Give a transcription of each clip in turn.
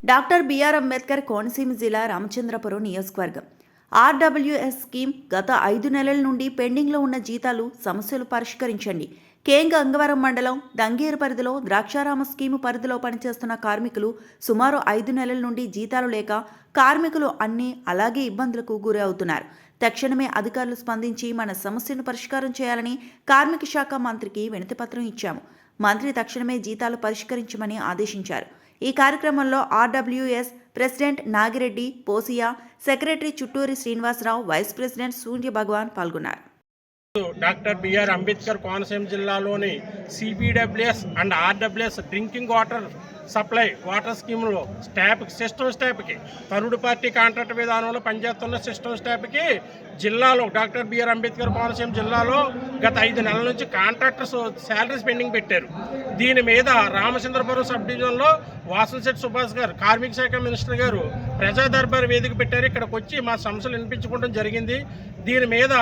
Doctor BR Ambedkar Konaseema జిల్లా రామచంద్రపురం నియోజకవర్గం. RWS scheme గత 5 నెలల నుండి పెండింగ్లో ఉన్న జీతాలు సమస్యలు పరిష్కరించండి. గంగవరం మండలం దంగేరు పరిధిలో ద్రాక్షారామ స్కీము పరిధిలో పనిచేస్తున్న కార్మికులు సుమారు 5 నెలల నుండి జీతాలు లేక కార్మికులు అన్ని అలాగే ఇబ్బందులకు గురి అవుతున్నారు. తక్షణమే అధికారులు స్పందించి మన సమస్యను పరిష్కారం చేయాలని కార్మిక శాఖ మంత్రికి వినతిపత్రం ఇచ్చాము. మంత్రి తక్షణమే జీతాలు పరిష్కరించమని ఆదేశించారు. ఈ కార్యక్రమంలో RWS president Nagireddy Posiya, secretary Chutturi Srinivasarao, vice president Surya Bhagavan పాల్గొన్నారు. డాక్టర్ బిఆర్ అంబేద్కర్ కోనసీమ జిల్లాలోని CBWS and RWS drinking supply water స్కీమ్లో సిస్టమ్ స్టాఫ్కి థర్డ్ పార్టీ కాంట్రాక్ట్ విధానంలో పనిచేస్తున్న సిస్టమ్ స్టాఫ్కి జిల్లాలో డాక్టర్ బిఆర్ అంబేద్కర్ కోనసీమ జిల్లాలో గత 5 నెలల నుంచి కాంట్రాక్టర్స్ శాలరీస్ పెండింగ్ పెట్టారు. దీని మీద రామచంద్రపురం సబ్ డివిజన్లో వాసంశెట్టి సుభాష్ గారు, కార్మిక శాఖ మినిస్టర్ గారు ప్రజా దర్బార్ వేదిక పెట్టారు. ఇక్కడికి వచ్చి మా సమస్యలు వినిపించుకోవడం జరిగింది. దీని మీద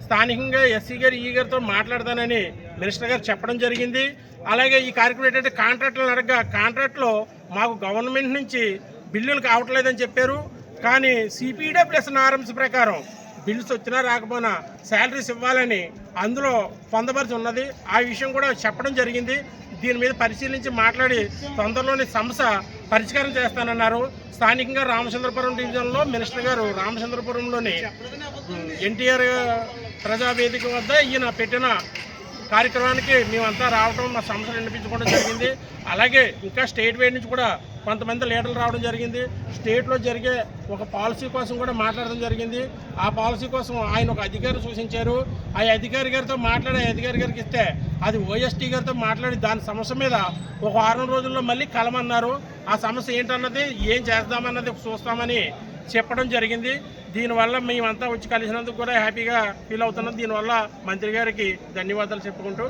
స్థానికంగా ఎస్సీ గారు, ఈ గారితో మాట్లాడతానని మినిస్టర్ గారు చెప్పడం జరిగింది. అలాగే ఈ కార్యక్రమం ఏంటంటే కాంట్రాక్టులను అడగగా కాంట్రాక్ట్లో మాకు గవర్నమెంట్ నుంచి బిల్లులు కావట్లేదని చెప్పారు. కానీ సిపిడబ్ల్యూఎస్ నారమ్స్ ప్రకారం బిల్స్ వచ్చినా రాకపోయినా శాలరీస్ ఇవ్వాలని అందులో పొందపరిచి ఉన్నది. ఆ విషయం కూడా చెప్పడం జరిగింది. దీని మీద పరిశీలించి మాట్లాడి తొందరలోని సమస్య పరిష్కారం చేస్తానన్నారు. స్థానికంగా రామచంద్రపురం డివిజన్లో మినిస్టర్ గారు రామచంద్రపురంలోని ఎన్టీఆర్ ప్రజావేదిక వద్ద ఈయన పెట్టిన కార్యక్రమానికి మేమంతా రావడం, మా సమస్యలు వినిపించుకోవడం జరిగింది. అలాగే ఇంకా స్టేట్ వైడ్ నుంచి కూడా కొంతమంది లీడర్లు రావడం జరిగింది. స్టేట్లో జరిగే ఒక పాలసీ కోసం కూడా మాట్లాడడం జరిగింది. ఆ పాలసీ కోసం ఆయన ఒక అధికారి సూచించారు. ఆ అధికారి గారితో మాట్లాడి అధికారి గారికి ఇస్తే అది ఓఎస్టీ గారితో మాట్లాడి దాని సమస్య మీద ఒక 6 రోజుల్లో మళ్ళీ కలమన్నారు. ఆ సమస్య ఏంటన్నది ఏం చేద్దామన్నది చూస్తామని చెప్పడం జరిగింది. దీనివల్ల మేమంతా వచ్చి కలిసినందుకు కూడా హ్యాపీగా ఫీల్ అవుతున్నాం. దీనివల్ల మంత్రి గారికి ధన్యవాదాలు చెప్పుకుంటూ